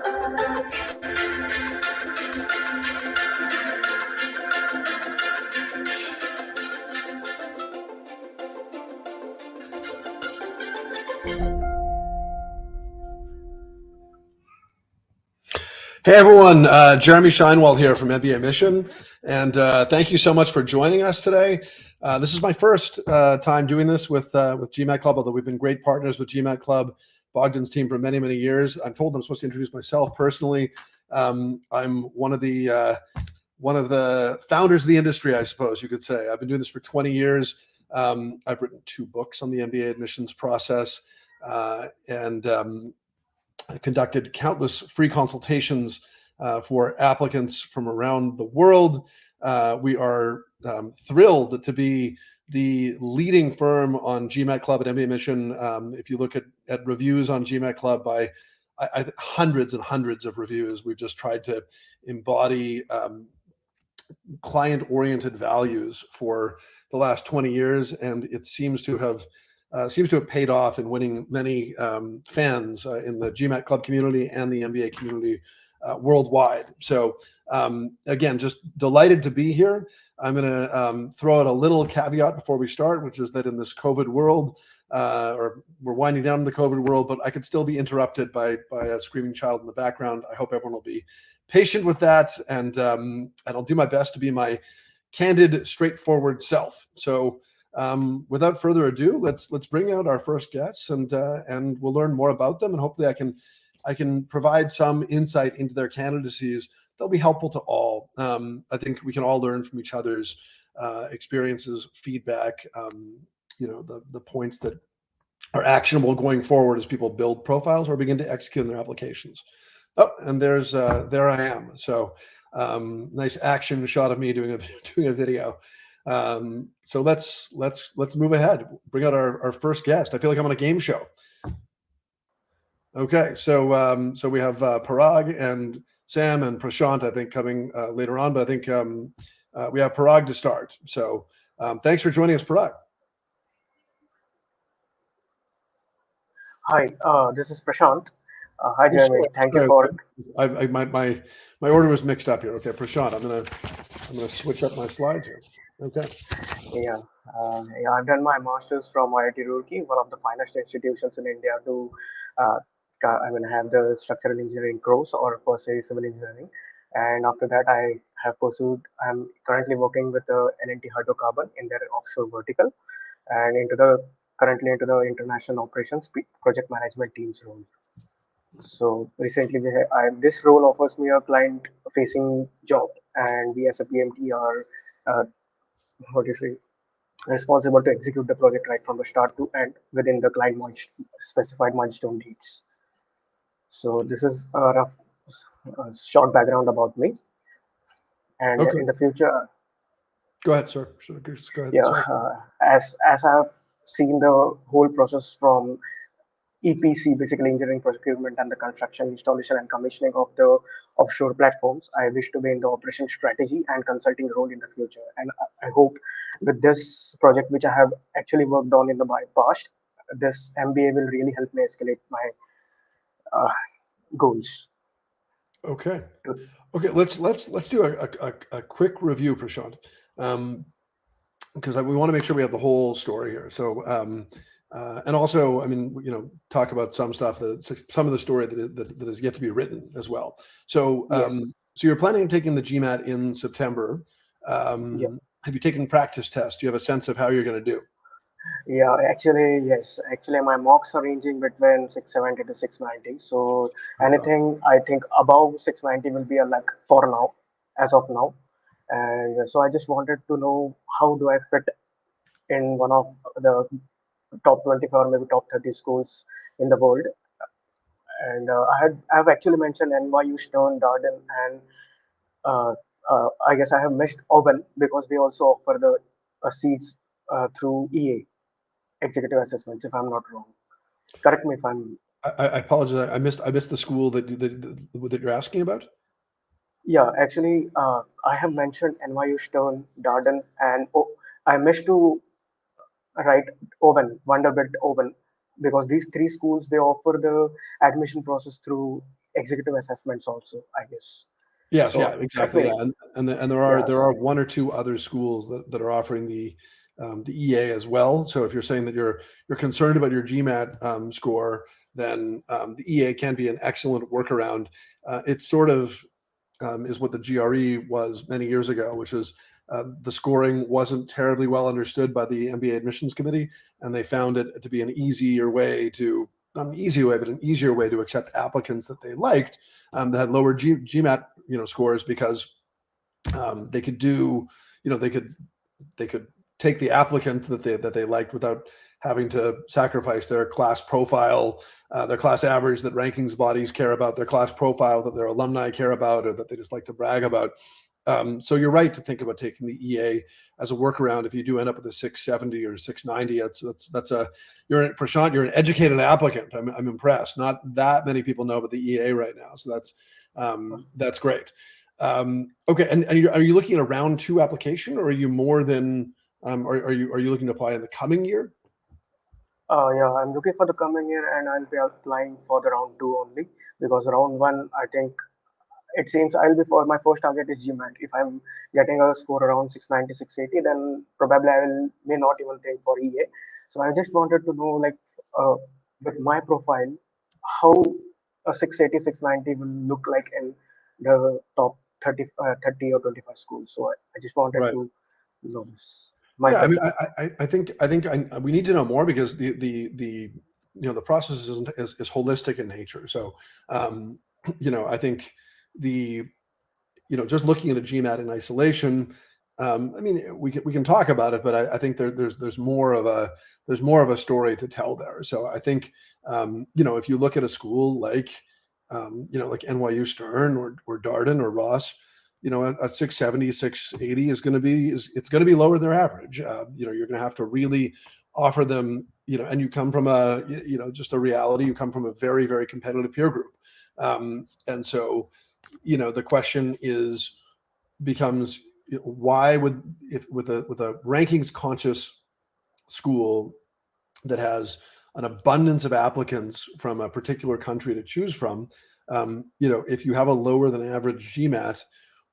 Hey everyone, Jeremy Shinewald here from mbaMission, and thank you so much for joining us today. This is my first time doing this with GMAT Club, although we've been great partners with GMAT Club, Bogdan's team, for many, many years. I'm told I'm supposed to introduce myself personally. I'm one of the founders of the industry, I suppose you could say. I've been doing this for 20 years. I've written 2 books on the MBA admissions process, and conducted countless free consultations for applicants from around the world. We are thrilled to be the leading firm on GMAT Club at mbaMission. If you look at reviews on GMAT Club, by hundreds and hundreds of reviews, we've just tried to embody client-oriented values for the last 20 years, and it seems to have paid off in winning many fans in the GMAT Club community and the MBA community worldwide. So again, just delighted to be here. I'm going to throw out a little caveat before we start, which is that in this COVID world, or we're winding down the COVID world, but I could still be interrupted by a screaming child in the background. I hope everyone will be patient with that, and I'll do my best to be my candid, straightforward self. So without further ado, let's bring out our first guests, and we'll learn more about them, and hopefully I can provide some insight into their candidacies. They'll be helpful to all. I think we can all learn from each other's experiences, feedback, the points that are actionable going forward as people build profiles or begin to execute on their applications. Oh, and there I am. So nice action shot of me doing a video. So let's move ahead. Bring out our first guest. I feel like I'm on a game show. Okay, so we have Parag and Sam and Prashant, I think, coming later on, but I think we have Parag to start. So thanks for joining us, Parag. Hi, this is Prashant. Hi, Jeremy. Thank you for. My order was mixed up here. Okay, Prashant, I'm gonna switch up my slides here. Okay. Yeah, I've done my master's from IIT Roorkee, one of the finest institutions in India to, have the structural engineering course, or per se civil engineering. And after that, I'm currently working with the L&T Hydrocarbon in their offshore vertical, and currently into the international operations project management team's role. So recently, this role offers me a client-facing job, and we as a PMT are, uh, what do you say, responsible to execute the project right from the start to end within the specified milestone dates. So this is a rough, short background about me, and Okay. in the future, Go ahead, sir. Go ahead. yeah, as I've seen the whole process from EPC, basically engineering procurement, and the construction, installation, and commissioning of the offshore platforms, I wish to be in the operation strategy and consulting role in the future. And I hope with this project, which I have actually worked on in the past, this MBA will really help me escalate my uh, goals. Okay. Let's do a quick review, Prashant, because we want to make sure we have the whole story here. So and also, I mean, talk about some stuff some of the story that is yet to be written as well. So Yes. So you're planning on taking the GMAT in September. Yeah. Have you taken practice tests? Do you have a sense of how you're going to do? Yeah, actually, yes. Actually, my mocks are ranging between 670 to 690. So anything I think above 690 will be a luck for now, as of now. And so I just wanted to know, how do I fit in one of the top 25 or maybe top 30 schools in the world. And I've actually mentioned NYU, Stern, Darden, and uh, I guess I have missed Auburn because they also offer the seats through EA, executive assessments, if I'm not wrong. Correct me if I'm. I apologize. I missed the school that you're asking about. Yeah, actually, I have mentioned NYU, Stern, Darden, and I missed to write Vanderbilt, Owen, because these 3 schools, they offer the admission process through executive assessments also, I guess. Yes, yeah, So that exactly. way, Yeah, and yes. there are one or two other schools that are offering the EA as well. So if you're saying that you're concerned about your GMAT score, then the EA can be an excellent workaround. It sort of is what the GRE was many years ago, which is the scoring wasn't terribly well understood by the MBA admissions committee, and they found it to be an easier way to not an easy way, but an easier way to accept applicants that they liked that had lower GMAT scores because they could do they could take the applicant that they liked without having to sacrifice their class profile, their class average that rankings bodies care about, their class profile that their alumni care about, or that they just like to brag about. So you're right to think about taking the EA as a workaround. If you do end up with a 670 or 690, Prashant, you're an educated applicant. I'm impressed. Not that many people know about the EA right now, so that's great. Okay, and are you looking at a round 2 application, or are you more than are you looking to apply in the coming year? Yeah, I'm looking for the coming year, and I'll be applying for the round two only, because round one, I think it seems I'll be for my first target is GMAT. If I'm getting a score around 690, 680, then probably may not even think for EA. So I just wanted to know, like, uh, with my profile, how a 680, 690 will look like in the top 30 or 25 schools. So I just wanted Right. to know this Yeah, I myself. mean, we need to know more because the process is holistic in nature. So, I think the just looking at a GMAT in isolation, I mean, we can talk about it, but I think there's more of a story to tell there. So I think if you look at a school like like NYU Stern or Darden or Ross, a 670, 680 it's going to be lower than their average. You're going to have to really offer them, and you come from just a reality. You come from a very, very competitive peer group. And so, the question becomes, why would, if with a rankings conscious school that has an abundance of applicants from a particular country to choose from, if you have a lower than average GMAT,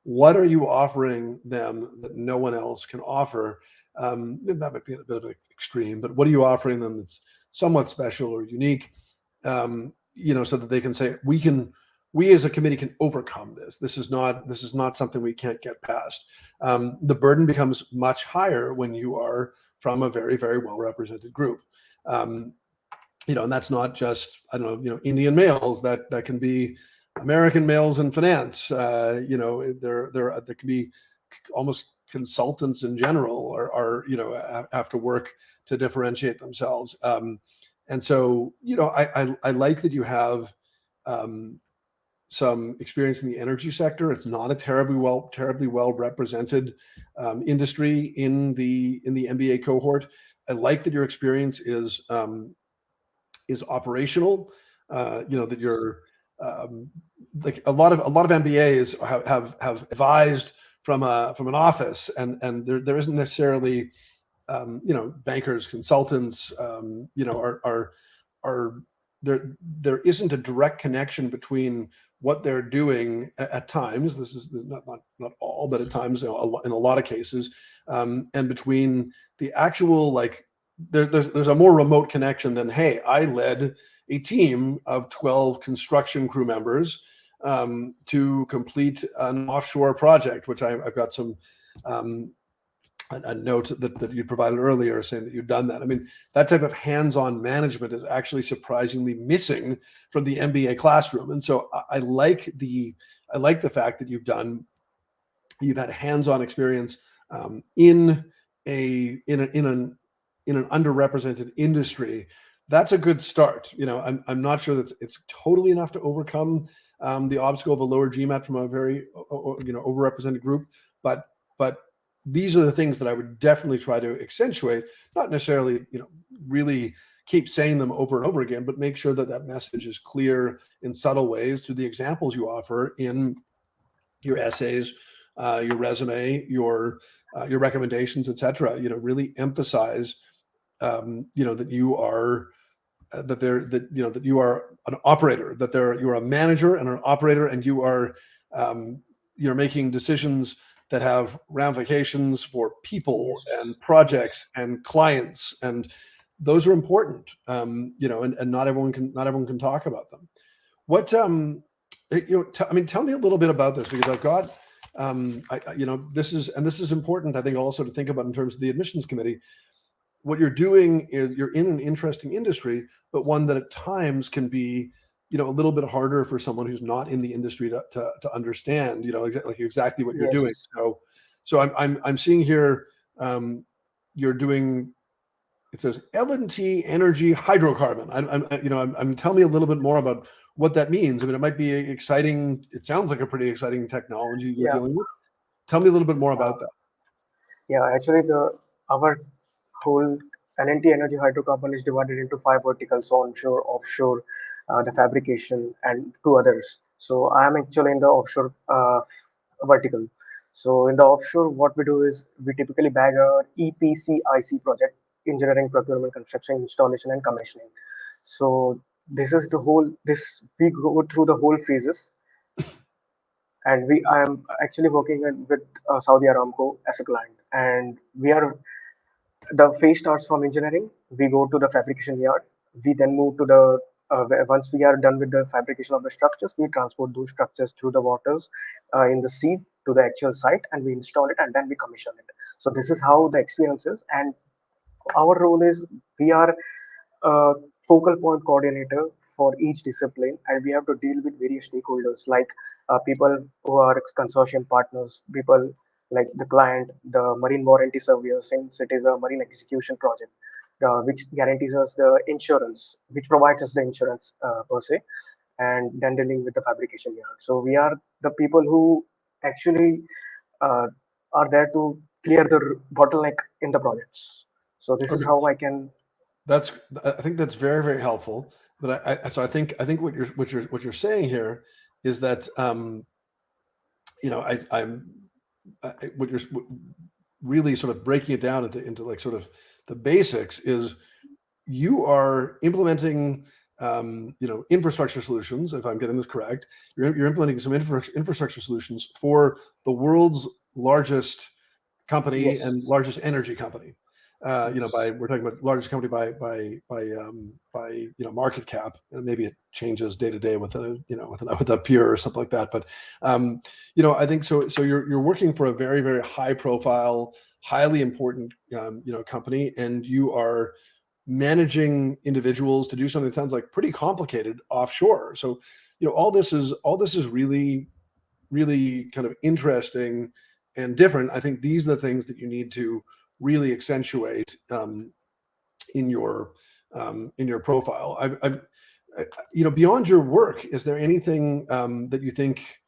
what are you offering them that no one else can offer? That might be a bit of an extreme, but what are you offering them that's somewhat special or unique? So that they can say, we as a committee can overcome this. This is not something we can't get past. The burden becomes much higher when you are from a very, very well represented group. And that's not just, I don't know, Indian males. That can be American males in finance. There can be almost consultants in general have to work to differentiate themselves. And so, I like that you have some experience in the energy sector. It's not a terribly well represented industry in the MBA cohort. I like that your experience is operational. That you're like a lot of MBAs have advised from an office, and there isn't necessarily bankers, consultants, are there isn't a direct connection between what they're doing at times. This is not all, but at times, in a lot of cases, and between the actual, like, there's a more remote connection than, hey, I led a team of 12 construction crew members to complete an offshore project, which I've got some a note that you provided earlier saying that you've done that. I mean, that type of hands-on management is actually surprisingly missing from the MBA classroom. And so I like the fact that you've had hands-on experience in an underrepresented industry. That's a good start. I'm not sure that it's totally enough to overcome the obstacle of a lower GMAT from a very overrepresented group, but these are the things that I would definitely try to accentuate, not necessarily, really keep saying them over and over again, but make sure that message is clear in subtle ways through the examples you offer in your essays, your resume, your recommendations, etc. Really emphasize, that you are that you are an operator, that you're a manager and an operator, and you're making decisions that have ramifications for people and projects and clients, and those are important. And not everyone can talk about them. What tell me a little bit about this, because I've got this is important, I think, also to think about in terms of the admissions committee. What you're doing is you're in an interesting industry, but one that at times can be, a little bit harder for someone who's not in the industry to understand, exactly what you're doing. So I'm seeing here, you're doing, it says L&T energy hydrocarbon. Tell me a little bit more about what that means. I mean, it might be exciting. It sounds like a pretty exciting technology you're dealing with. Tell me a little bit more about that. Yeah, actually, our whole L&T energy hydrocarbon is divided into 5 verticals: onshore, offshore, the fabrication, and 2 others. So I am actually in the offshore vertical. So in the offshore, what we do is we typically bag a EPCIC project: engineering, procurement, construction, installation, and commissioning. So this is the whole. This we go through the whole phases, and I am actually working with Saudi Aramco as a client, and we are the phase starts from engineering. We go to the fabrication yard. We then move to once we are done with the fabrication of the structures, we transport those structures through the waters in the sea to the actual site, and we install it, and then we commission it. So this is how the experience is, and our role is we are a focal point coordinator for each discipline, and we have to deal with various stakeholders like people who are consortium partners, people like the client, the marine warranty surveyor, since it is a marine execution project, which guarantees us the insurance, which provides us the insurance per se, and then dealing with the fabrication yard. So we are the people who actually uh, are there to clear the bottleneck in the projects. So this is how I can. I think that's very, very helpful. But I think what you're saying here is that what you're really sort of breaking it down into like sort of the basics is you are implementing infrastructure solutions. If I'm getting this correct, you're implementing some infrastructure solutions for the world's largest company and largest energy company. We're talking about largest company by market cap, and maybe it changes day to day with a peer or something like that. But I think so. So you're working for a very, very high profile, highly important company, and you are managing individuals to do something that sounds like pretty complicated offshore. So all this is really, really kind of interesting and different. I think these are the things that you need to really accentuate in your profile. Beyond your work, is there anything that you think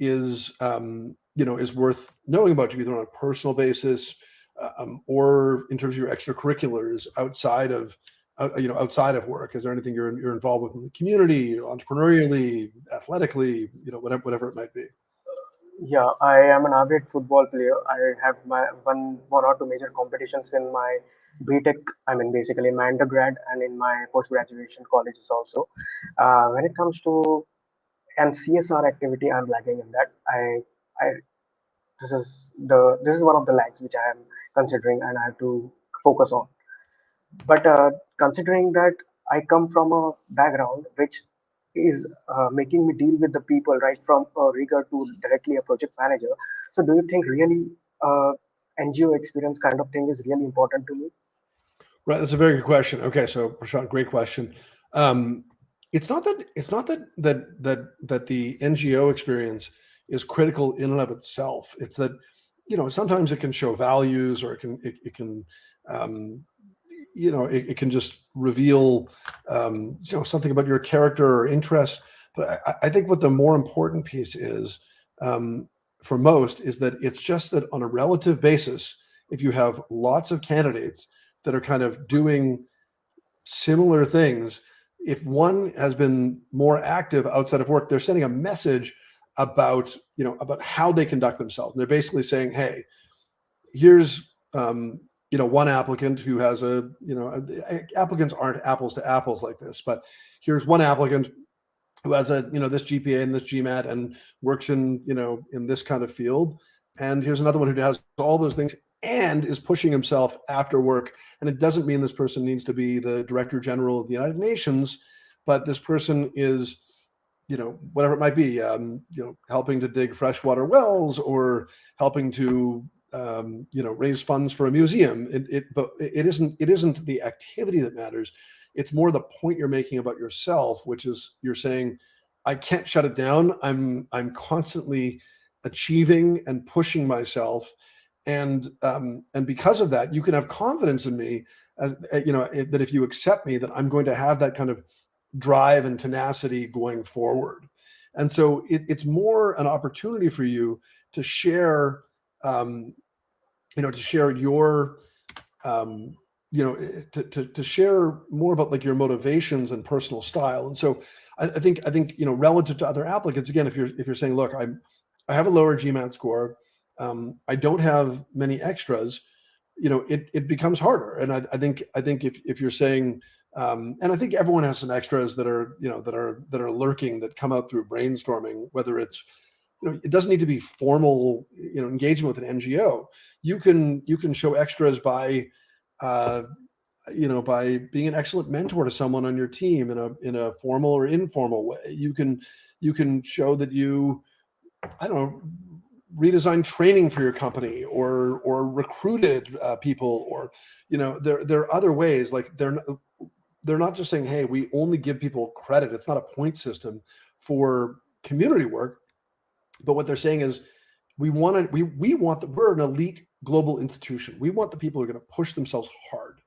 is is worth knowing about you, either on a personal basis or in terms of your extracurriculars outside of work? Is there anything you're involved with in the community, entrepreneurially, athletically, whatever it might be? Yeah, I am an avid football player. I have my one or two major competitions in my BTech. I mean, basically in my undergrad and in my post graduation colleges also. When it comes to and CSR activity, I'm lagging in that. I this is one of the lags which I am considering and I have to focus on. But considering that I come from a background which is making me deal with the people right from a rigger to directly a project manager. So do you think really NGO experience kind of thing is really important to me? Right, that's a very good question. Okay, so Prashant, great question. It's not that the NGO experience is critical in and of itself. It's that sometimes it can show values, or it can it can just reveal something about your character or interest. But I think what the more important piece is for most is that it's just that on a relative basis, if you have lots of candidates that are kind of doing similar things, if one has been more active outside of work, they're sending a message about about how they conduct themselves. And they're basically saying, hey, here's one applicant who has applicants aren't apples to apples like this, but here's one applicant who has this GPA and this GMAT and works in this kind of field. And here's another one who has all those things and is pushing himself after work. And it doesn't mean this person needs to be the Director General of the United Nations, but this person is, whatever it might be, helping to dig freshwater wells or helping to, raise funds for a museum. But it isn't the activity that matters. It's more the point you're making about yourself, which is you're saying, I can't shut it down. I'm constantly achieving and pushing myself. And because of that, you can have confidence in me, that if you accept me, that I'm going to have that kind of drive and tenacity going forward. And so it's more an opportunity for you to share, to share your, to share more about like your motivations and personal style. And so I think, relative to other applicants, again, if you're saying, look, I have a lower GMAT score, I don't have many extras, it becomes harder. And I think if you're saying, and I think everyone has some extras that are, that are lurking, that come out through brainstorming, whether it's, it doesn't need to be formal, engagement with an NGO. You can show extras by, by being an excellent mentor to someone on your team in a formal or informal way. You can show that you, I don't know, redesign training for your company or recruited people, or there are other ways. Like they're not just saying, hey, we only give people credit. It's not a point system for community work. But what they're saying is, we're an elite global institution. We want the people who are going to push themselves hard,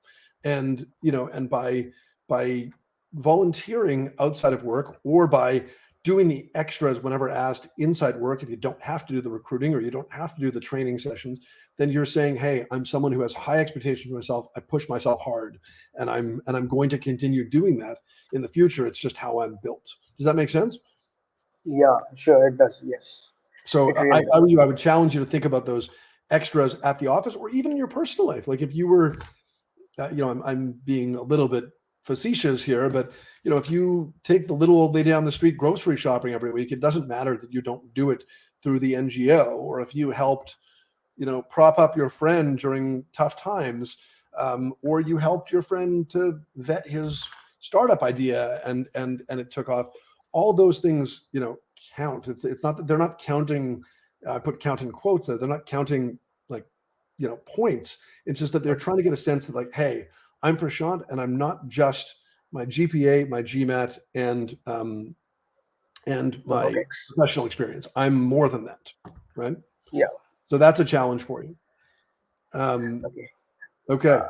and and by volunteering outside of work, or by doing the extras whenever asked inside work, if you don't have to do the recruiting or you don't have to do the training sessions, then you're saying, hey, I'm someone who has high expectations for myself. I push myself hard, and I'm going to continue doing that in the future. It's just how I'm built. Does that make sense? Yeah, sure, it does. Yes. So It really I would challenge you to think about those extras at the office, or even in your personal life. Like if you were, I'm being a little bit facetious here, but if you take the little old lady down the street grocery shopping every week, it doesn't matter that you don't do it through the NGO, or if you helped, prop up your friend during tough times, or you helped your friend to vet his startup idea and it took off. All those things, count. It's not that they're not counting. I put count in quotes there. They're not counting like, points. It's just that they're trying to get a sense that like, hey, I'm Prashant, and I'm not just my GPA, my GMAT, and my professional experience. I'm more than that, right? Yeah. So that's a challenge for you. Okay.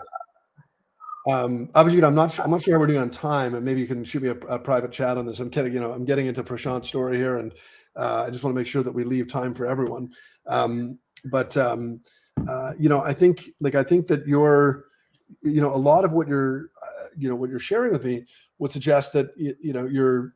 Abhijit, I'm not sure how we're doing on time, and maybe you can shoot me a private chat on this. I'm kidding. I'm getting into Prashant's story here, and I just want to make sure that we leave time for everyone. I think that you're, a lot of what you're, what you're sharing with me would suggest that you're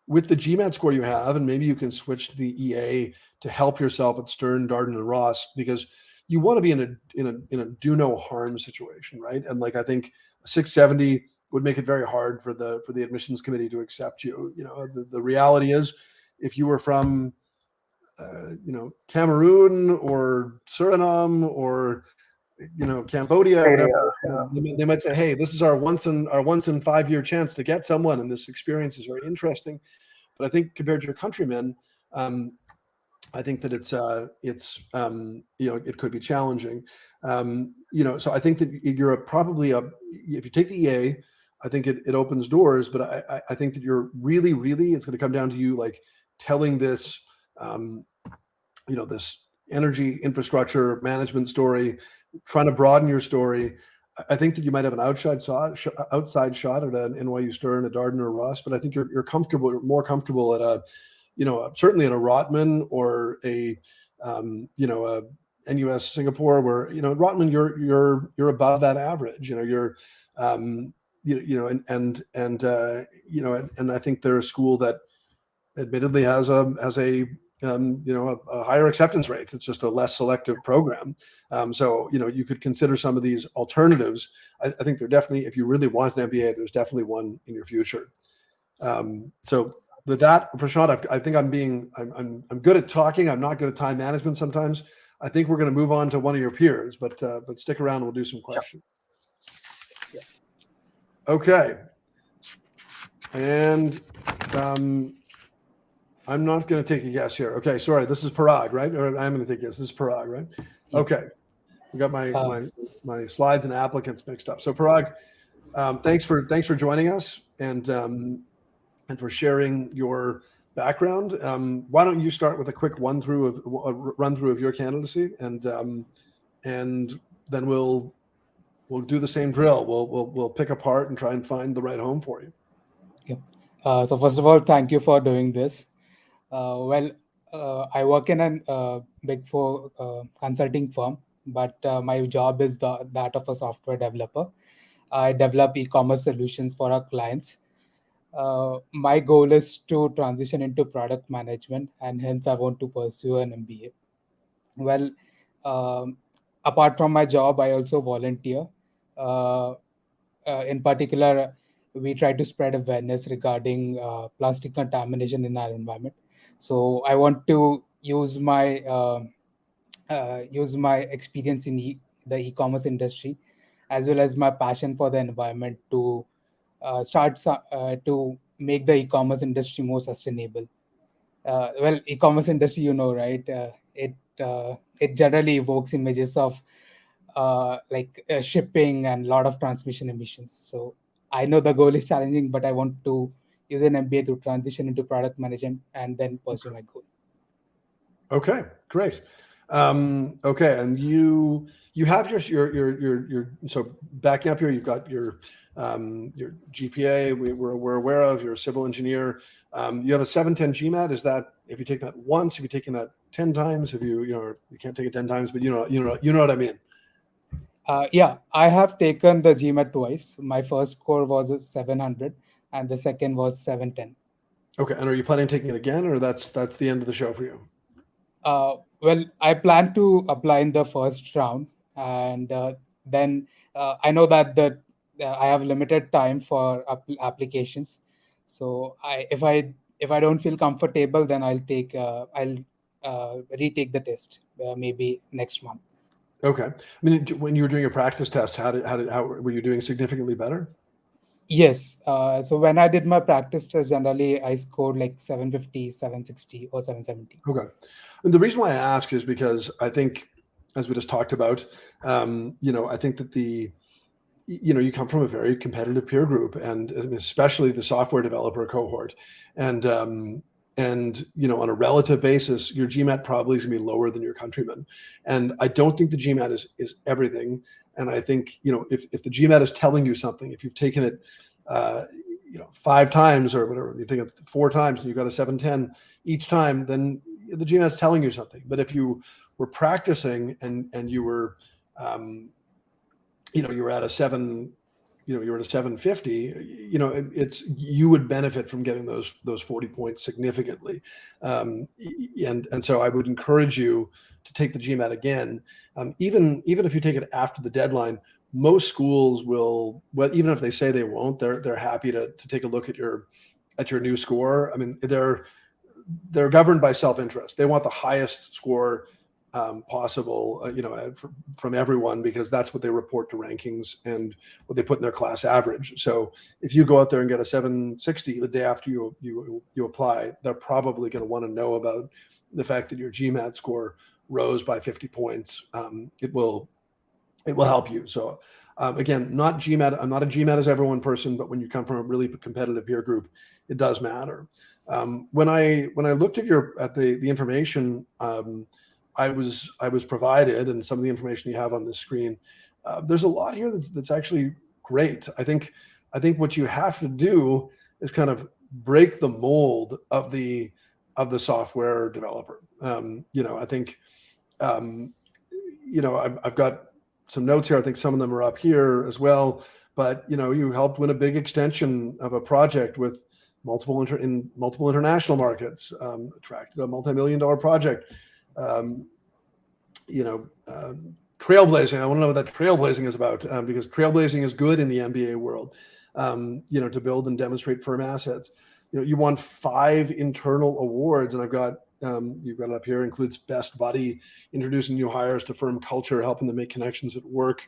with the GMAT score you have, and maybe you can switch to the EA to help yourself at Stern, Darden, and Ross, because you want to be in a do no harm situation, right? And like I think 670 would make it very hard for the admissions committee to accept you. The reality is, if you were from Cameroon or Suriname or Cambodia, whatever, they might say, hey, this is our once in 5 year chance to get someone, and this experience is very interesting. But I think compared to your countrymen, I think that it could be challenging. So I think that you're probably if you take the EA, I think it opens doors, but I think that you're really, it's going to come down to you like telling this, this energy infrastructure management story, trying to broaden your story. I think that you might have an outside shot at an NYU Stern, a Darden, or a Ross, but I think you're more comfortable at a, certainly at a Rotman or a NUS Singapore, where Rotman you're above that average. You're and I think they're a school that admittedly has a a higher acceptance rate. It's just a less selective program. So, you could consider some of these alternatives. I think they're definitely, if you really want an MBA, there's definitely one in your future. So with that, Prashant, I think I'm good at talking. I'm not good at time management sometimes. I think we're going to move on to one of your peers, but stick around. We'll do some questions. Sure. Okay. And I'm not going to take a guess here. Okay, sorry. This is Parag, right? Or I'm going to take a guess. This is Parag, right? Okay. We got my slides and applicants mixed up. So Parag, thanks for joining us and for sharing your background. Why don't you start with a quick run through of your candidacy, and then we'll do the same drill. We'll pick apart and try and find the right home for you. Yeah. So first of all, thank you for doing this. I work in a Big Four consulting firm, but my job is that of a software developer. I develop e-commerce solutions for our clients. My goal is to transition into product management, and hence I want to pursue an MBA. Well, apart from my job, I also volunteer. In particular, we try to spread awareness regarding plastic contamination in our environment. So I want to use my experience in the e-commerce industry, as well as my passion for the environment, to to make the e-commerce industry more sustainable. E-commerce industry, right? It generally evokes images of shipping and a lot of transmission emissions. So I know the goal is challenging, but I want to use an MBA to transition into product management and then pursue my goal. Okay, great. Okay, and you have your so backing up here, you've got your GPA. We're aware of. You're a civil engineer. You have a 710 GMAT. Is that, have you taken that once? Have you taken that 10 times? Have you you can't take it 10 times, but you know what I mean. Yeah, I have taken the GMAT twice. My first score was 700, and the second was 710. Okay, and are you planning on taking it again, or that's the end of the show for you? Well, I plan to apply in the first round, and then I know that I have limited time for applications. So if I don't feel comfortable, then I'll retake the test maybe next month. Okay. I mean, when you were doing your practice test, how were you doing significantly better? Yes. So when I did my practice test, generally I scored like 750, 760, or 770. Okay. And the reason why I ask is because I think, as we just talked about, I think that you come from a very competitive peer group, and especially the software developer cohort, and on a relative basis, your GMAT probably is going to be lower than your countrymen. And I don't think the GMAT is everything. And I think, if the GMAT is telling you something, if you've taken it, 5 times or whatever, you've taken it 4 times and you got a 710 each time, then the GMAT is telling you something. But if you were practicing and you were, you were at a 750, you would benefit from getting those 40 points significantly. And so I would encourage you to take the GMAT again. Even if you take it after the deadline, most schools will, well, even if they say they won't, they're happy to take a look at your new score. I mean, they're governed by self-interest. They want the highest score possible, from everyone, because that's what they report to rankings and what they put in their class average. So if you go out there and get a 760 the day after you apply, they're probably going to want to know about the fact that your GMAT score rose by 50 points. It will help you. So again, not GMAT. I'm not a GMAT as everyone person, but when you come from a really competitive peer group, it does matter. When I looked at the information I was provided, and some of the information you have on this screen, there's a lot here that's actually great. I think what you have to do is kind of break the mold of the software developer. I think I've got some notes here. I think some of them are up here as well. But you helped win a big extension of a project with multiple international markets, attracted a multi-million-dollar project. Trailblazing. I want to know what that trailblazing is about, because trailblazing is good in the MBA world. To build and demonstrate firm assets. You won 5 internal awards, and I've got you've got it up here. Includes Best Buddy, introducing new hires to firm culture, helping them make connections at work.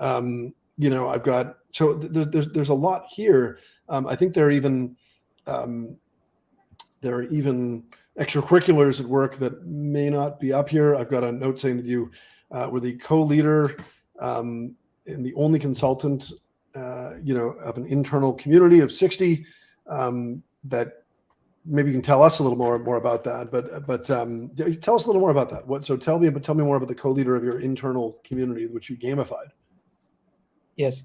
I've got there's a lot here. I think there are even extracurriculars at work that may not be up here. I've got a note saying that you were the co-leader and the only consultant, of an internal community of 60. That maybe you can tell us a little more about that. But tell us a little more about that. So tell me more about the co-leader of your internal community, which you gamified. Yes.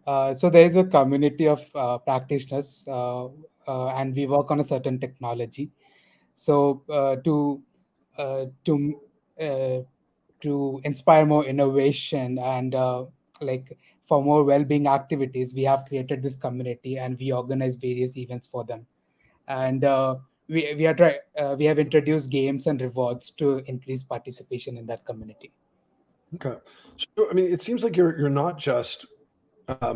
So there is a community of practitioners, and we work on a certain technology. So to inspire more innovation and for more well-being activities, we have created this community and we organize various events for them. And we have introduced games and rewards to increase participation in that community. Okay, so I mean, it seems like you're not just a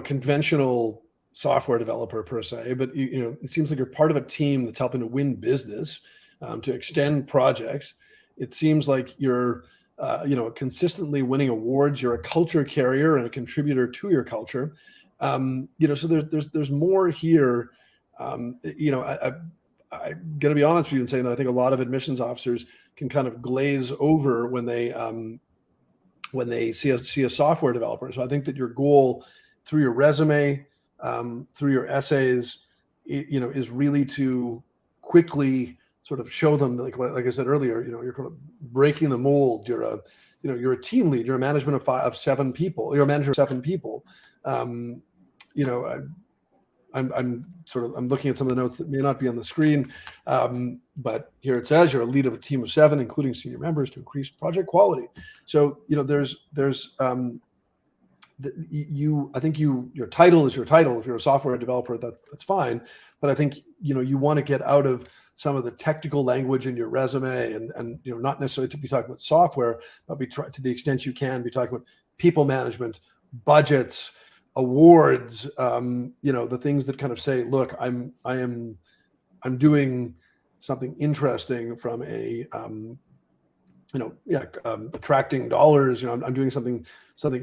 conventional software developer per se, but it seems like you're part of a team that's helping to win business, to extend projects. It seems like you're consistently winning awards. You're a culture carrier and a contributor to your culture. So there's more here. I'm going to be honest with you in saying that I think a lot of admissions officers can kind of glaze over when they see a software developer. So I think that your goal through your resume, through your essays, is really to quickly sort of show them, like I said earlier, you're kind of breaking the mold. You're a team lead. You're a management of 7 people. You're a manager of 7 people. I'm looking at some of the notes that may not be on the screen, but here it says you're a lead of a team of 7, including senior members, to increase project quality. So I think your title is your title. If you're a software developer, that's fine. But I think you want to get out of some of the technical language in your resume, and not necessarily to be talking about software, but to the extent you can be talking about people management, budgets, awards, the things that kind of say, look, I'm doing something interesting from a attracting dollars. I'm doing something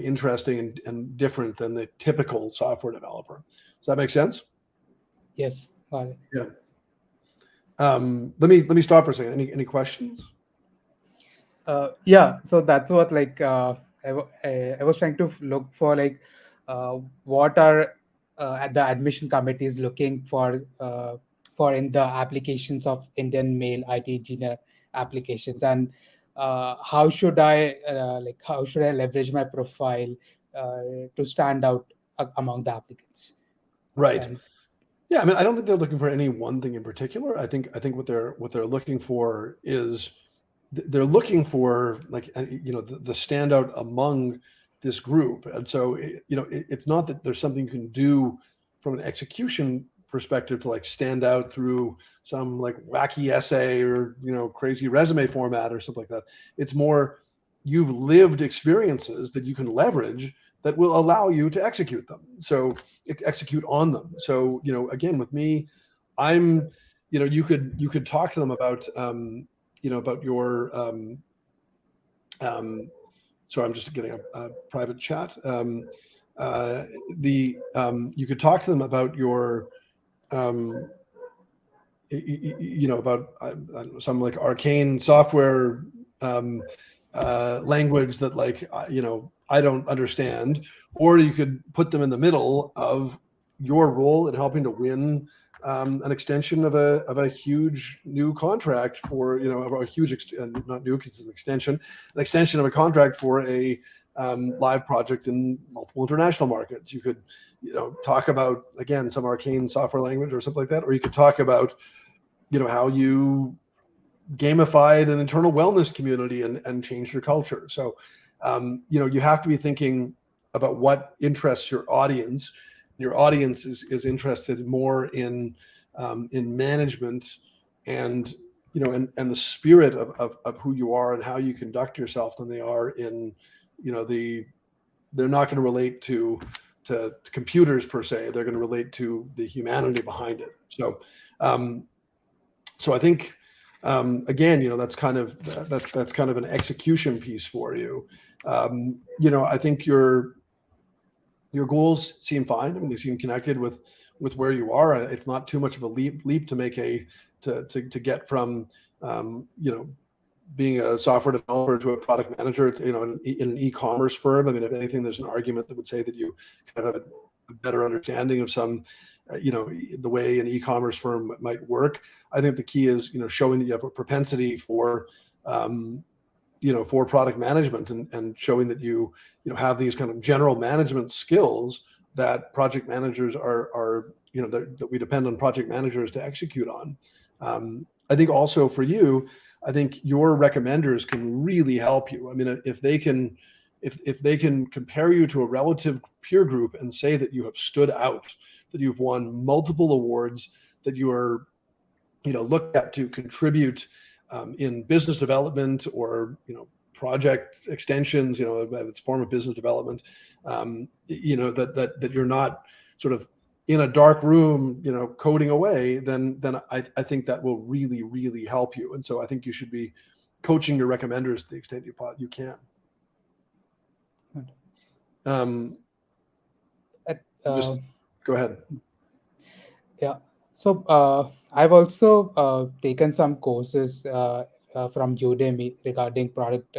interesting and different than the typical software developer. Does that make sense? Yes, got it. Yeah. Let me stop for a second. Any questions? Yeah, so that's what I was trying to look for, what are the admission committees looking for in the applications of Indian male IT engineer applications, and how should I leverage my profile to stand out among the applicants? Right. And, yeah, I mean, I don't think they're looking for any one thing in particular. I think what they're looking for is they're looking for the standout among this group. And so it's not that there's something you can do from an execution perspective to stand out through some wacky essay or crazy resume format or something like that. It's more you've lived experiences that you can leverage that will allow you to execute them. So execute on them. So again, with me, I'm you could talk to them about about your sorry, I'm just getting a private chat. You could talk to them about your about some arcane software language that I don't understand, or you could put them in the middle of your role in helping to win an extension of a huge new contract for a huge not new because it's an extension of a contract for a live project in multiple international markets. You could talk about, again, some arcane software language or something like that, or you could talk about how you gamified an internal wellness community and changed your culture. So you have to be thinking about what interests your audience, your audience is interested more in management and and the spirit of who you are and how you conduct yourself than they are in they're not going to relate to computers per se. They're going to relate to the humanity behind it. So I think again, that's kind of an execution piece for you. I think your goals seem fine. I mean, they seem connected with where you are. It's not too much of a leap to make to get from being a software developer to a product manager, in an e-commerce firm. I mean, if anything, there's an argument that would say that you kind of have a better understanding of some, the way an e-commerce firm might work. I think the key is, showing that you have a propensity for, for product management and showing that you have these kind of general management skills that project managers are that we depend on project managers to execute on. I think also for you, I think your recommenders can really help you. I mean, if they can compare you to a relative peer group and say that you have stood out, that you've won multiple awards, that you are, looked at to contribute in business development or, project extensions, it's a form of business development, that you're not sort of in a dark room, coding away, then I think that will really, really help you. And so I think you should be coaching your recommenders to the extent you can. Just go ahead. Yeah. So I've also taken some courses from Udemy regarding product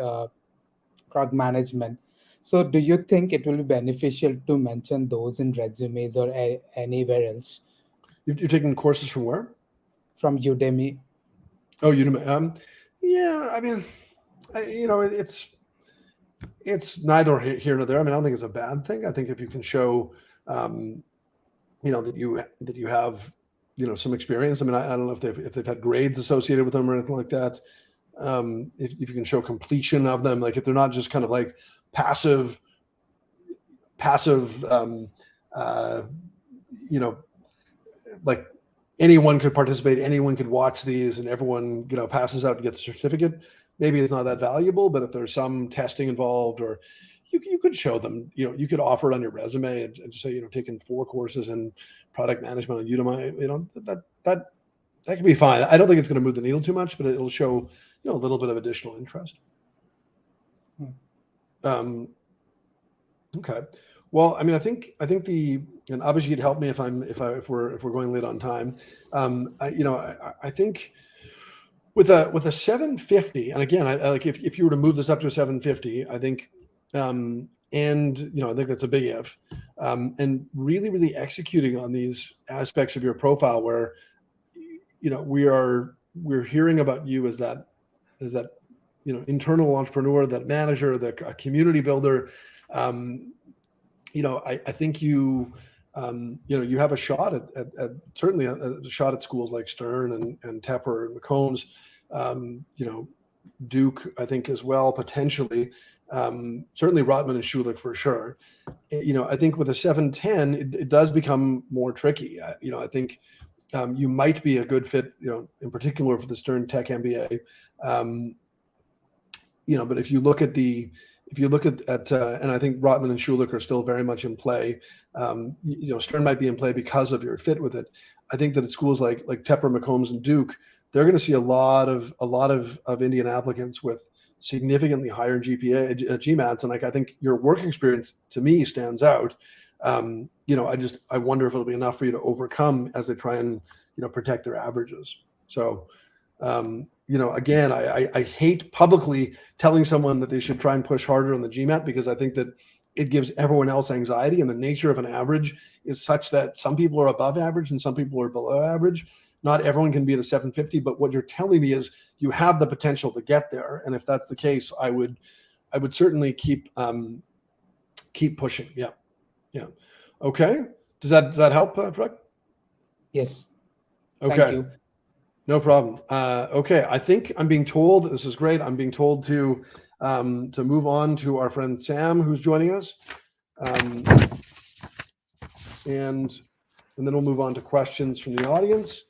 management. So do you think it will be beneficial to mention those in resumes or anywhere else? You're taking courses from where? From Udemy. Oh, Udemy. Yeah, I mean, it's neither here nor there. I mean, I don't think it's a bad thing. I think if you can show, that you have, some experience. I mean, I don't know if they've had grades associated with them or anything like that. If you can show completion of them, like if they're not just kind of like passive, like anyone could participate, anyone could watch these, and everyone, passes out and gets a certificate. Maybe it's not that valuable, but if there's some testing involved, or you could show them, you could offer it on your resume and just say, taken 4 courses in product management on Udemy. That can be fine. I don't think it's going to move the needle too much, but it'll show, a little bit of additional interest. Okay. Well, I mean, I think and Abhijit, help me if we're going late on time. I think with a 750, and again, I like if you were to move this up to a 750, I think, and I think that's a big if, and really, really executing on these aspects of your profile where, we're hearing about you as that internal entrepreneur, that manager, the community builder. I think you have a shot at certainly a shot at schools like Stern and Tepper and McCombs, Duke, I think as well, potentially, certainly Rotman and Schulich for sure. I think with a 710, it does become more tricky. I think you might be a good fit, in particular for the Stern Tech MBA. But if you look at and I think Rotman and Schulich are still very much in play. Stern might be in play because of your fit with it. I think that at schools like Tepper, McCombs, and Duke, they're going to see a lot of Indian applicants with significantly higher GMATs, and like I think your work experience to me stands out. I wonder if it'll be enough for you to overcome as they try and protect their averages. So. Again, I hate publicly telling someone that they should try and push harder on the GMAT, because I think that it gives everyone else anxiety, and the nature of an average is such that some people are above average and some people are below average. Not everyone can be at a 750, but what you're telling me is you have the potential to get there. And if that's the case, I would certainly keep pushing. Yeah. Okay. Does that help, Prak? Yes. Okay. Thank you. No problem. Okay, I think I'm being told, this is great, I'm being told to move on to our friend Sam, who's joining us. and then we'll move on to questions from the audience,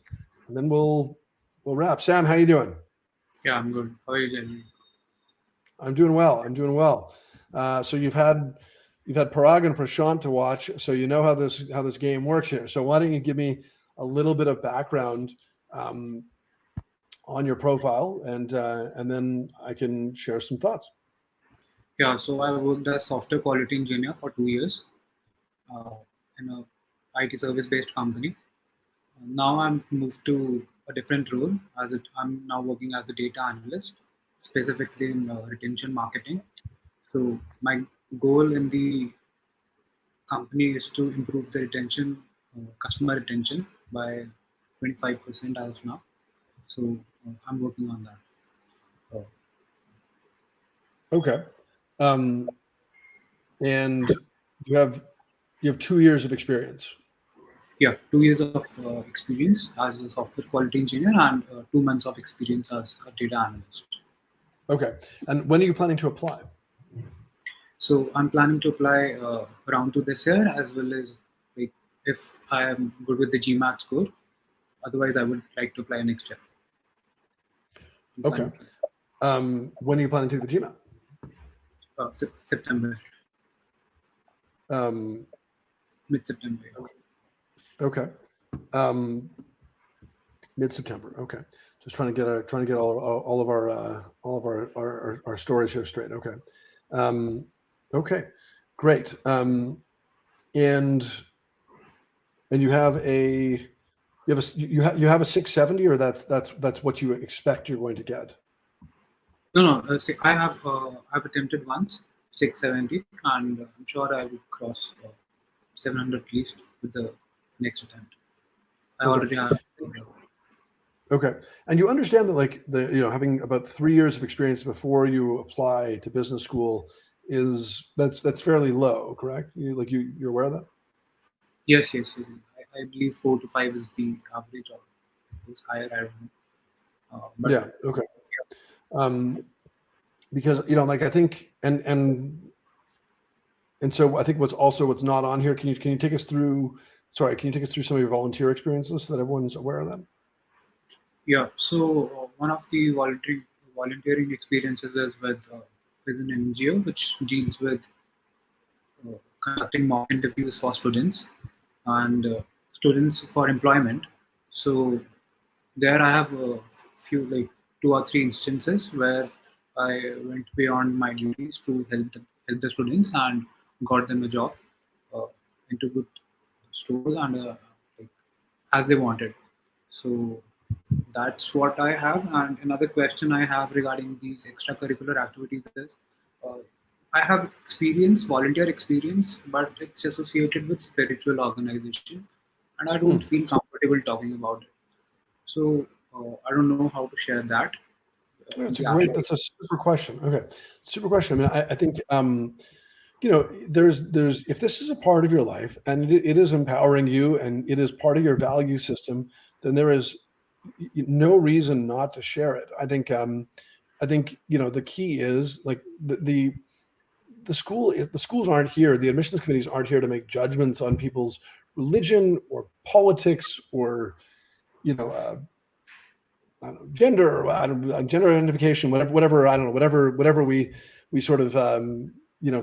and then we'll wrap. Sam, how you doing? Yeah, I'm good. How are you, Jeremy? I'm doing well. I'm doing well. So you've had Parag and Prashant to watch, so you know how this game works here. So why don't you give me a little bit of background on your profile, and then I can share some thoughts. Yeah, so I worked as software quality engineer for 2 years in a IT service-based company. Now I'm moved to a different role. I'm now working as a data analyst, specifically in retention marketing. So my goal in the company is to improve the retention, customer retention by 25% as of now. So I'm working on that. Okay. And you have 2 years of experience. Yeah, 2 years of experience as a software quality engineer and 2 months of experience as a data analyst. Okay. And when are you planning to apply? So I'm planning to apply round 2 this year, as well as like if I am good with the GMAT score. Otherwise, I would like to apply next year. Okay. When are you planning to take the GMAT? September. Mid-September. Okay. Mid-September. Okay. Just trying to get all of our stories here straight. Okay. Okay. Great. And you have a 670, or that's what you expect you're going to get? No. See, I've attempted once 670, and I'm sure I will cross 700 at least with the next attempt. I already have. Okay. And you understand that, like, having about 3 years of experience before you apply to business school that's fairly low, correct? You're aware of that? Yes. I believe 4 to 5 is the average, or it's higher. I don't know. But yeah. Okay. Because I think and so I think what's not on here. Can you take us through? Sorry, can you take us through some of your volunteer experiences so that everyone's aware of them? Yeah. So one of the volunteering experiences is with an NGO which deals with conducting mock interviews for students and students for employment. So there I have a few, like 2 or 3 instances where I went beyond my duties to help the students and got them a job into good stores and like, as they wanted. So that's what I have. And another question I have regarding these extracurricular activities is I have volunteer experience, but it's associated with spiritual organization, and I don't feel comfortable talking about it. So I don't know how to share that. That's a super question. Okay. Super question. I mean, I think, there's if this is a part of your life and it is empowering you and it is part of your value system, then there is no reason not to share it. I think the key is, like, the schools aren't here. The admissions committees aren't here to make judgments on people's religion or politics or, gender identification, whatever I don't know, whatever we sort of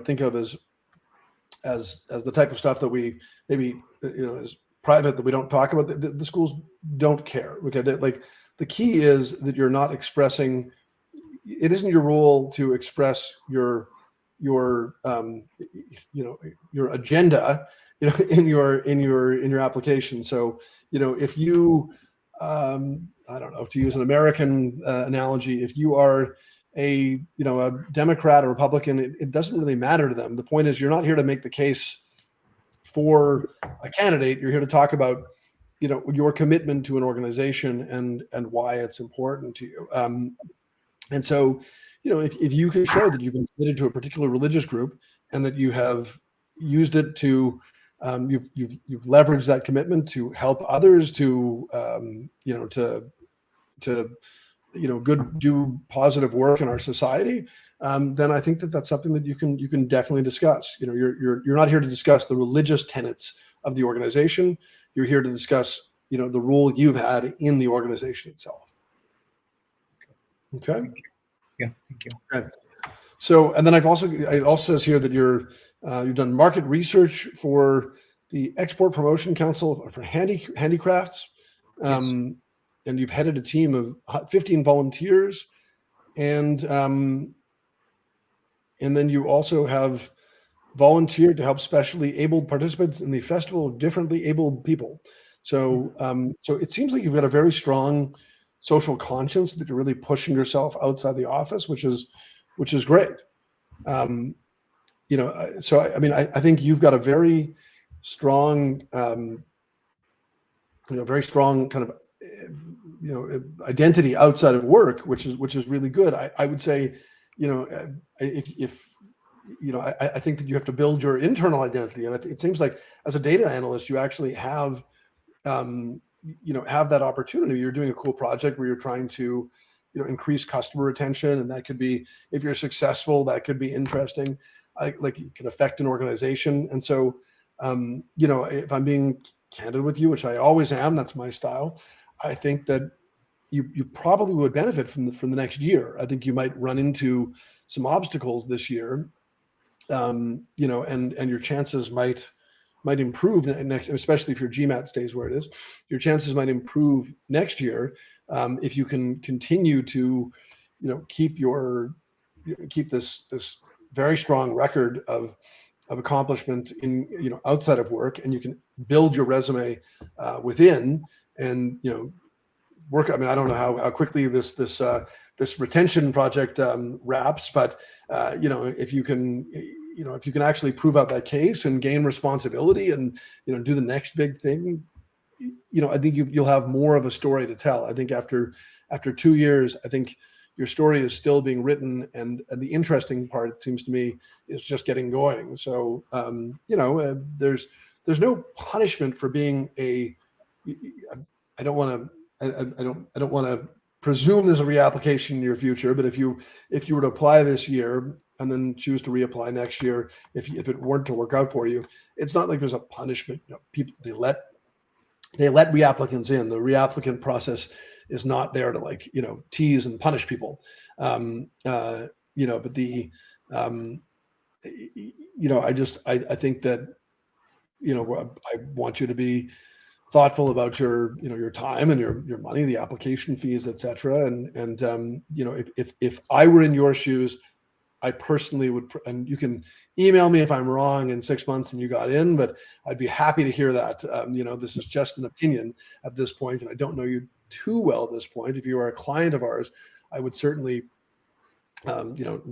think of as the type of stuff that we maybe is private, that we don't talk about. The schools don't care. Okay, like, the key is that you're not expressing. It isn't your role to express your agenda in your application. So if you I don't know, to use an American analogy, if you are a Democrat or Republican, it doesn't really matter to them. The point is, you're not here to make the case for a candidate. You're here to talk about your commitment to an organization and why it's important to you. And so if you can show that you've been committed to a particular religious group and that you have used it to you've leveraged that commitment to help others to do positive work in our society, then I think that's something that you can definitely discuss. You're not here to discuss the religious tenets of the organization. You're here to discuss, the role you've had in the organization itself. Okay. Thank you. Yeah, thank you. Okay. So, and then it also says here that you've done market research for the Export Promotion Council for handicrafts, Yes. and you've headed a team of 15 volunteers, and then you also have volunteered to help specially abled participants in the Festival of Differently Abled People. So, so it seems like you've got a very strong social conscience, that you're really pushing yourself outside the office, which is great. So I think you've got a very strong, very strong kind of, identity outside of work, which is really good. I would say, if I think that you have to build your internal identity, and it seems like as a data analyst, you actually have, have that opportunity. You're doing a cool project where you're trying to, increase customer retention, and that could be, if you're successful, that could be interesting. Like it can affect an organization. And so, if I'm being candid with you, which I always am, that's my style, I think that you probably would benefit from the next year. I think you might run into some obstacles this year, and your chances might improve next, especially if your GMAT stays where it is. Your chances might improve next year if you can continue to, keep this very strong record of accomplishment in, outside of work, and you can build your resume within, and work. I mean, I don't know how quickly this retention project wraps, but if you can actually prove out that case and gain responsibility and do the next big thing, I think you'll have more of a story to tell. I think after 2 years, I think your story is still being written, and the interesting part, it seems to me, is just getting going. So there's no punishment for being I don't want to presume there's a reapplication in your future, but if you were to apply this year and then choose to reapply next year, if it weren't to work out for you, it's not like there's a punishment. People, they let reapplicants in. The reapplicant process is not there to tease and punish people. But I think that, I want you to be thoughtful about your time and your money, the application fees, etc. And if I were in your shoes, I personally would, and you can email me if I'm wrong in 6 months and you got in, but I'd be happy to hear that. This is just an opinion at this point, and I don't know you too well at this point. If you are a client of ours, I would certainly,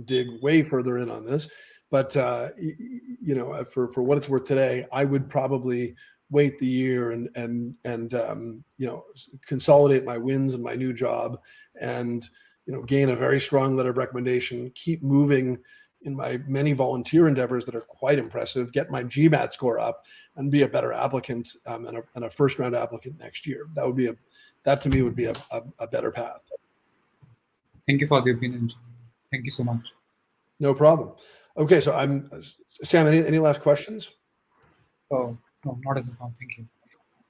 dig way further in on this. But for what it's worth today, I would probably wait the year and consolidate my wins in my new job, and gain a very strong letter of recommendation, keep moving in my many volunteer endeavors that are quite impressive, get my GMAT score up, and be a better applicant and a first round applicant next year. That to me would be a better path. Thank you for the opinion. Thank you so much. No problem. Okay, so Sam, any last questions? Oh, no, not as of now. Thank you.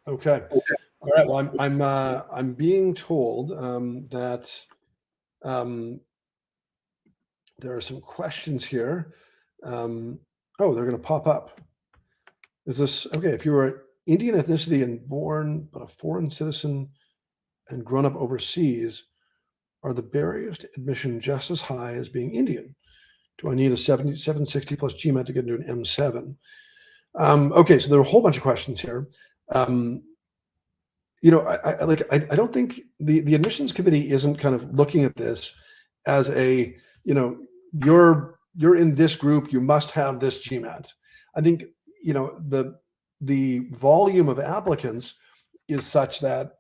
Okay. All right. Well, I'm being told that there are some questions here. They're going to pop up. Is this okay? If you were Indian ethnicity and born but a foreign citizen and grown up overseas, are the barriers to admission just as high as being Indian? Do I need a 760 plus GMAT to get into an M7? Okay, so there are a whole bunch of questions here. I don't think the admissions committee isn't kind of looking at this as a, you're in this group, you must have this GMAT. I think, the volume of applicants is such that,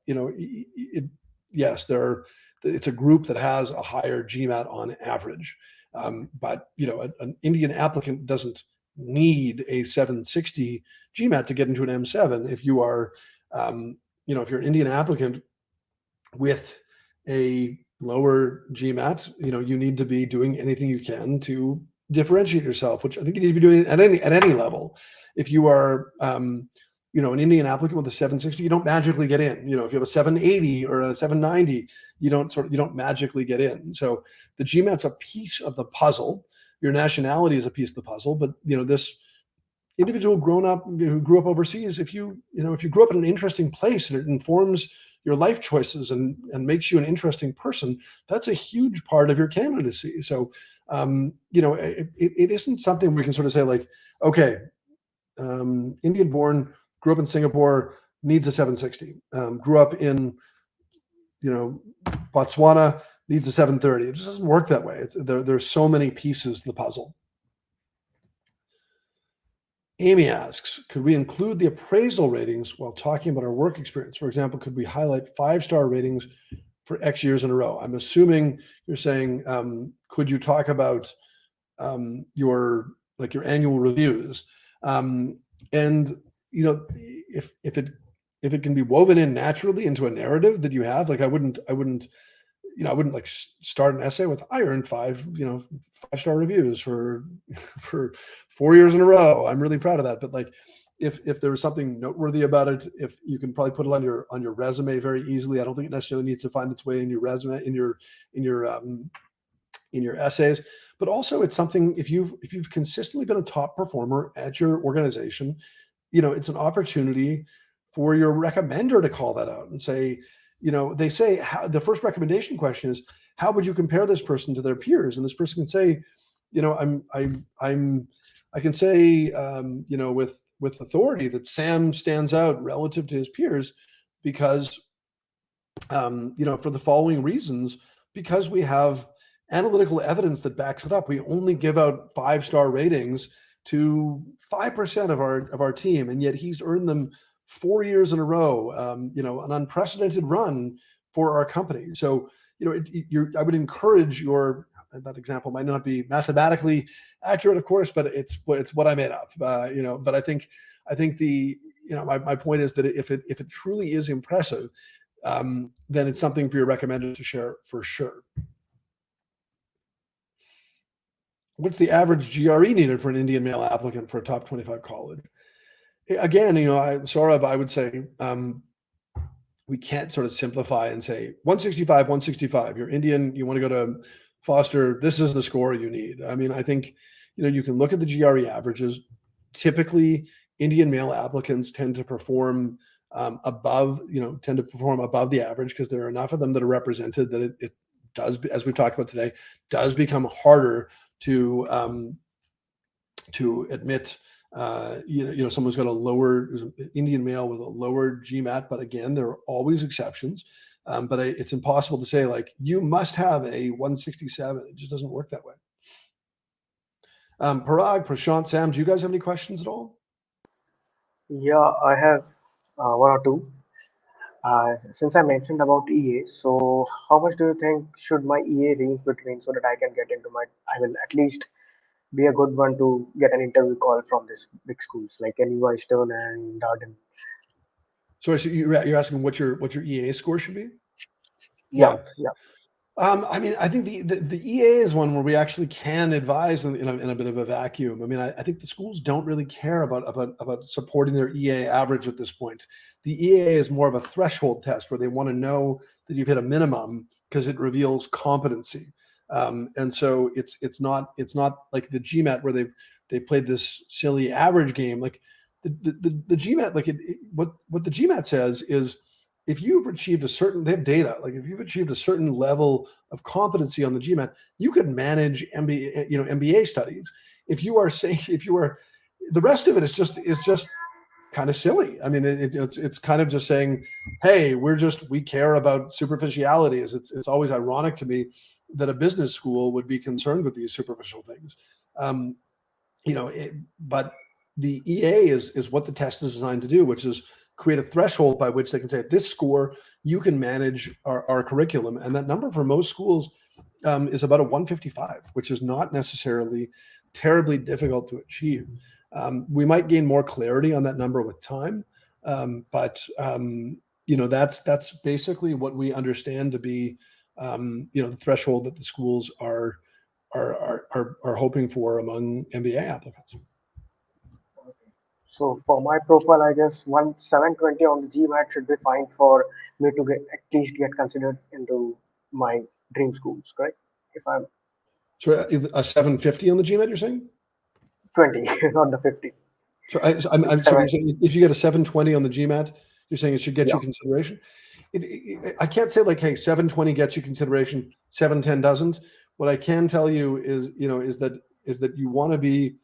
it's a group that has a higher GMAT on average. But an Indian applicant doesn't need a 760 GMAT to get into an M7. If you are, if you're an Indian applicant with a lower GMAT, you need to be doing anything you can to differentiate yourself, which I think you need to be doing at any level. If you are, an Indian applicant with a 760, you don't magically get in. If you have a 780 or a 790, you don't magically get in. So the GMAT's a piece of the puzzle. Your nationality is a piece of the puzzle, but this individual who grew up overseas, if you grew up in an interesting place and it informs your life choices and makes you an interesting person, that's a huge part of your candidacy. So it isn't something we can sort of say like, okay, Indian born, grew up in Singapore, needs a 760. Grew up in Botswana, needs a 730. It just doesn't work that way. There's so many pieces to the puzzle. Amy asks, could we include the appraisal ratings while talking about our work experience? For example, could we highlight 5-star ratings for X years in a row? I'm assuming you're saying, could you talk about your annual reviews? And if it can be woven in naturally into a narrative that you have, like I wouldn't like start an essay with, I earned 5-star reviews for 4 years in a row. I'm really proud of that. But like, if there was something noteworthy about it, if you can probably put it on your resume very easily. I don't think it necessarily needs to find its way in your resume, in your essays, but also it's something, if you've consistently been a top performer at your organization, it's an opportunity for your recommender to call that out and say, they say the first recommendation question is, how would you compare this person to their peers? And this person can say, I can say, with authority that Sam stands out relative to his peers because, for the following reasons, because we have analytical evidence that backs it up. We only give out 5-star ratings to 5% of our team, and yet he's earned them 4 years in a row, an unprecedented run for our company. So, I would encourage that example might not be mathematically accurate, of course, but it's what I made up, but I think my point is that if it truly is impressive, then it's something for your recommender to share for sure. What's the average GRE needed for an Indian male applicant for a top 25 college? Again, Saurabh, I would say we can't sort of simplify and say 165. You're Indian, you want to go to Foster, this is the score you need. I mean, I think, you can look at the GRE averages. Typically, Indian male applicants tend to perform above the average because there are enough of them that are represented that it does, as we've talked about today, does become harder to admit someone's got a lower Indian male with a lower GMAT, but again, there are always exceptions. But it's impossible to say like you must have a 167. It just doesn't work that way. Parag, Prashant, Sam, do you guys have any questions at all? Yeah, I have one or two. Since I mentioned about EA, so how much do you think should my EA range between so that I can get into I will at least be a good one to get an interview call from these big schools like NU Stone and Darden? Sorry, so you're asking what your EA score should be? Yeah. I mean, I think the EA is one where we actually can advise in a bit of a vacuum. I mean, I think the schools don't really care about supporting their EA average at this point. The EA is more of a threshold test where they want to know that you've hit a minimum because it reveals competency. And so it's not like the GMAT where they've played this silly average game. Like the GMAT, like what the GMAT says is, if you've achieved they have data, like if you've achieved a certain level of competency on the GMAT, you could manage MBA studies. The rest of it is just kind of silly. I mean, it's kind of just saying, hey, we care about superficialities. It's always ironic to me that a business school would be concerned with these superficial things. But the EA is what the test is designed to do, which is create a threshold by which they can say, at this score, you can manage our curriculum. And that number for most schools is about a 155, which is not necessarily terribly difficult to achieve. We might gain more clarity on that number with time, but that's basically what we understand to be the threshold that the schools are hoping for among MBA applicants. So for my profile, I guess 720 on the GMAT should be fine for me to get at least get considered into my dream schools, correct? If I'm So a 750 on the GMAT, you're saying? 20, not the 50. So I'm so you're saying if you get a 720 on the GMAT, you're saying it should get you consideration? I can't say like, hey, 720 gets you consideration, 710 doesn't. What I can tell you is, is that you want to be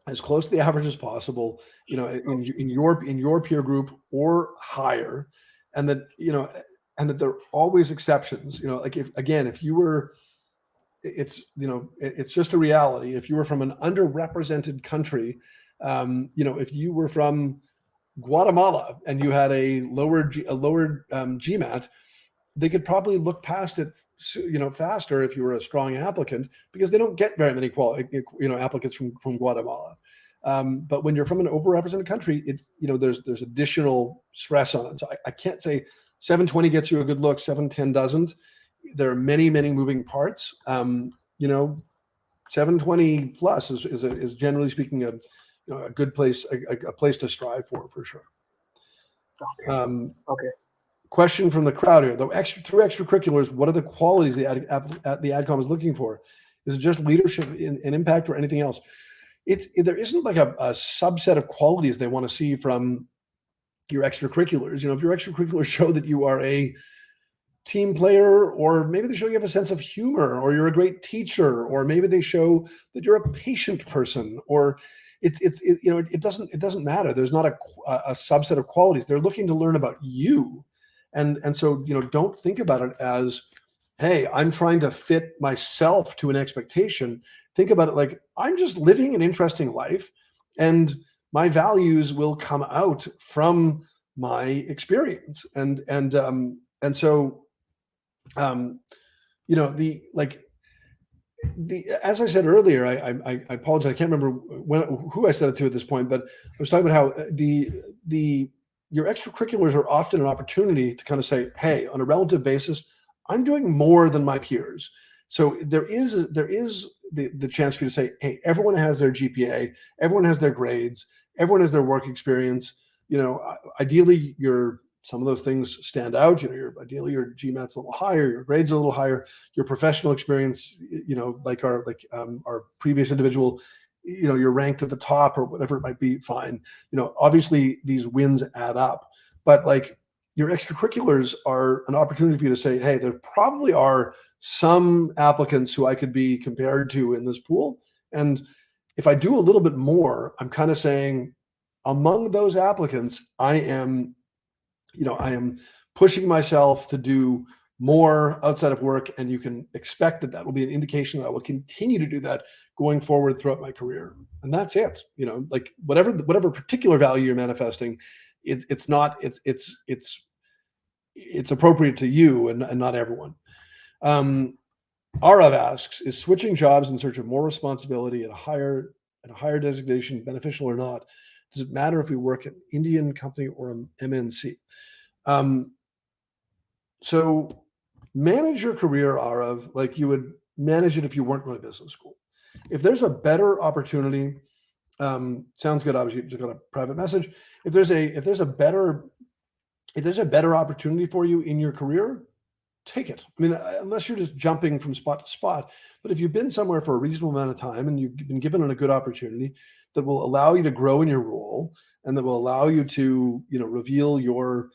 as close to the average as possible, in your peer group or higher, and that and that there are always exceptions. Like if you were, it's just a reality. If you were from an underrepresented country, if you were from Guatemala and you had a lower GMAT, they could probably look past it, faster if you were a strong applicant, because they don't get very many applicants from Guatemala. But when you're from an overrepresented country, there's additional stress on it. So I can't say 720 gets you a good look, 710 doesn't. There are many, many moving parts. 720 plus is generally speaking a good place, a place to strive for sure. Okay. Question from the crowd here. Through extracurriculars, what are the qualities the Adcom is looking for? Is it just leadership and impact, or anything else? There isn't like a subset of qualities they want to see from your extracurriculars. If your extracurriculars show that you are a team player, or maybe they show you have a sense of humor, or you're a great teacher, or maybe they show that you're a patient person, or it doesn't matter. There's not a subset of qualities. They're looking to learn about you. And so, don't think about it as, hey, I'm trying to fit myself to an expectation. Think about it like, I'm just living an interesting life, and my values will come out from my experience. And so, as I said earlier, I apologize. I can't remember who I said it to at this point, but I was talking about how your extracurriculars are often an opportunity to kind of say, hey, on a relative basis, I'm doing more than my peers. So there is the chance for you to say, hey, everyone has their GPA, everyone has their grades, everyone has their work experience. Ideally, some of those things stand out. Ideally your GMAT's a little higher, your grades a little higher, your professional experience, like our previous individual, you're ranked at the top or whatever it might be, fine. Obviously these wins add up, but like your extracurriculars are an opportunity for you to say, hey, there probably are some applicants who I could be compared to in this pool. And if I do a little bit more, I'm kind of saying among those applicants, I am pushing myself to do more outside of work, and you can expect that will be an indication that I will continue to do that going forward throughout my career. And that's it. Like whatever particular value you're manifesting, it's appropriate to you and not everyone. Arav asks, is switching jobs in search of more responsibility at a higher designation beneficial or not? Does it matter if we work at an Indian company or an MNC? So manage your career, Arav, like you would manage it if you weren't going to business school. If there's a better opportunity, sounds good. Obviously, you just got a private message. If there's a better opportunity for you in your career, take it. I mean, unless you're just jumping from spot to spot. But if you've been somewhere for a reasonable amount of time and you've been given a good opportunity that will allow you to grow in your role and that will allow you to, reveal your,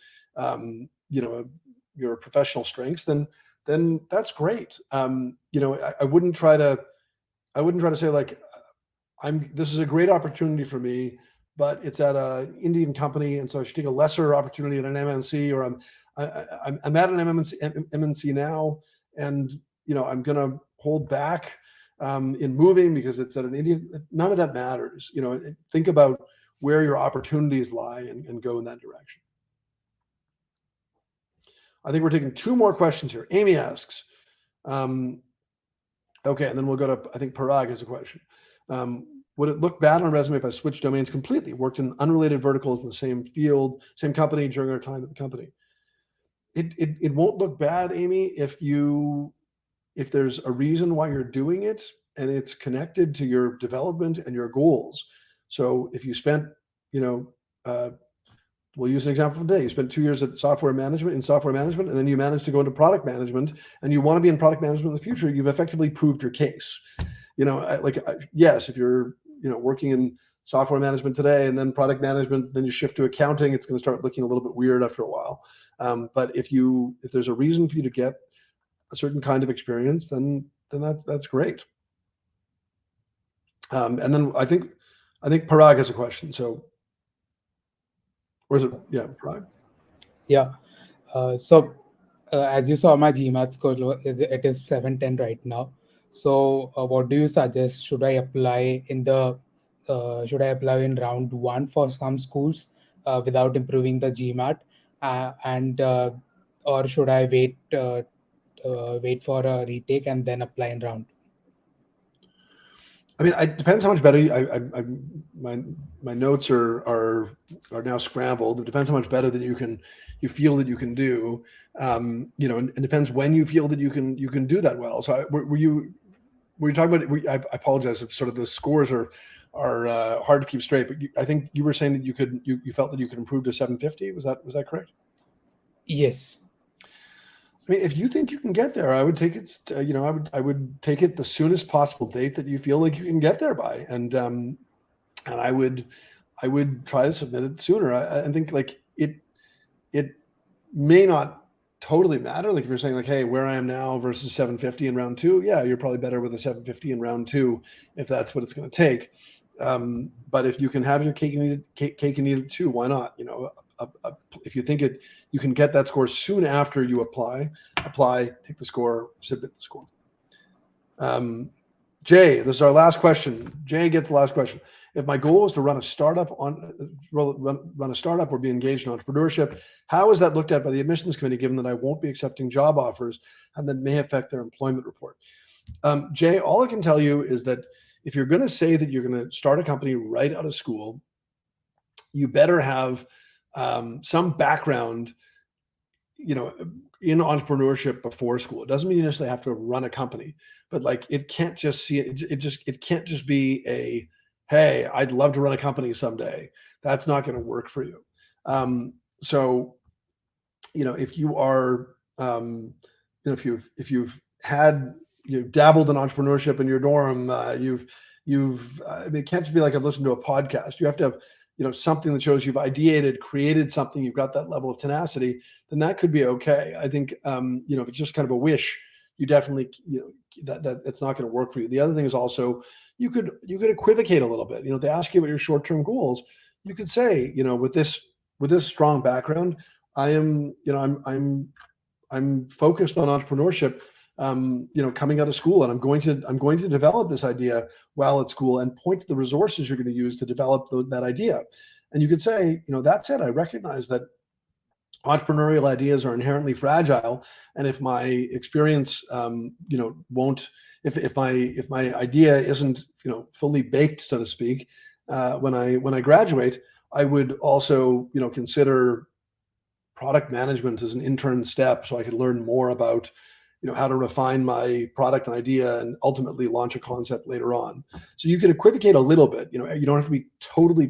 your professional strengths, then that's great. I wouldn't try to say like, this is a great opportunity for me, but it's at an Indian company, and so I should take a lesser opportunity at an MNC, or I'm at an MNC now, and I'm gonna hold back in moving because it's at an Indian. None of that matters. Think about where your opportunities lie and go in that direction. I think we're taking two more questions here. Amy asks, okay, and then we'll go to, I think Parag has a question. Would it look bad on a resume if I switched domains completely, worked in unrelated verticals in the same field, same company during our time at the company? It won't look bad, Amy, if there's a reason why you're doing it and it's connected to your development and your goals. So if you spent we'll use an example from today. You spent 2 years at software management, and then you managed to go into product management, and you want to be in product management in the future. You've effectively proved your case. Yes, if you're, working in software management today and then product management, then you shift to accounting, it's going to start looking a little bit weird after a while. But if there's a reason for you to get a certain kind of experience, then that's great. And then I think Parag has a question. So, or is it? Yeah, Parag. Yeah. As you saw, my GMAT score, it is 710 right now. So what do you suggest? Should I apply in round 1 for some schools without improving the GMAT, or should I wait for a retake and then apply in round 2? I mean, it depends how much better my notes are now scrambled. It depends how much better that you feel that you can do. And it depends when you feel that you can do that well. So were you talking about? I apologize if sort of the scores are hard to keep straight. But I think you were saying that you felt that you could improve to 750. Was that correct? Yes. I mean, if you think you can get there, I would take it. I would take it the soonest possible date that you feel like you can get there by, and I would try to submit it sooner. I think like it may not totally matter. Like if you're saying like, hey, where I am now versus 750 in round 2, yeah, you're probably better with a 750 in round 2 if that's what it's going to take. But if you can have your cake and eat it too, why not? If you think you can get that score soon after you apply, take the score, submit the score. Jay, this is our last question. Jay gets the last question. If my goal is to run a startup or be engaged in entrepreneurship, how is that looked at by the admissions committee, given that I won't be accepting job offers and that may affect their employment report? Jay, all I can tell you is that if you're going to say that you're going to start a company right out of school, you better have some background, in entrepreneurship before school. It doesn't mean you necessarily have to run a company, but like it can't just be a, hey, I'd love to run a company someday. That's not going to work for you. So, if you are, if you've had, dabbled in entrepreneurship in your dorm, I mean, it can't just be like I've listened to a podcast. You have to have, something that shows you've ideated, created something, you've got that level of tenacity, then that could be okay. I think, if it's just kind of a wish, you definitely, that's not going to work for you. The other thing is also, you could equivocate a little bit. If they ask you about your short-term goals, you could say, with this strong background, I'm focused on entrepreneurship, coming out of school, and I'm going to develop this idea while at school and point to the resources you're going to use to develop that idea. And you could say, that said, I recognize that entrepreneurial ideas are inherently fragile, and if my experience, won't, if my idea isn't, fully baked, so to speak, when I graduate, I would also, consider product management as an intern step, so I could learn more about, how to refine my product and idea and ultimately launch a concept later on. So you could equivocate a little bit. You don't have to be totally,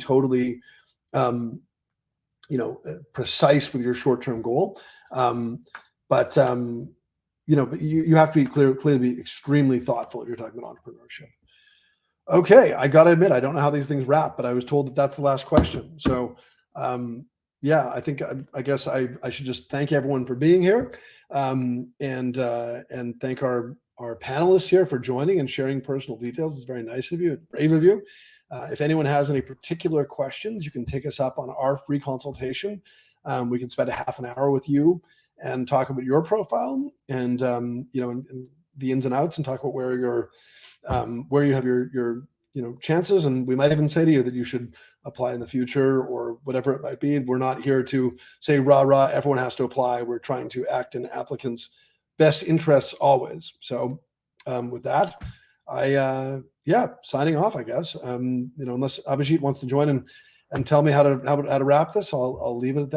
precise with your short-term goal. But you have to be clearly be extremely thoughtful if you're talking about entrepreneurship. Okay, I got to admit, I don't know how these things wrap, but I was told that that's the last question. So, yeah, I think I guess I should just thank everyone for being here, and thank our panelists here for joining and sharing personal details. It's very nice of you, brave of you. If anyone has any particular questions, you can take us up on our free consultation. We can spend a half an hour with you and talk about your profile and and the ins and outs, and talk about where you have your chances. And we might even say to you that you should apply in the future or whatever it might be. We're not here to say rah, everyone has to apply. We're trying to act in applicants' best interests always. So with that, signing off, I guess. Unless Abhijit wants to join and tell me how to wrap this, I'll leave it at that.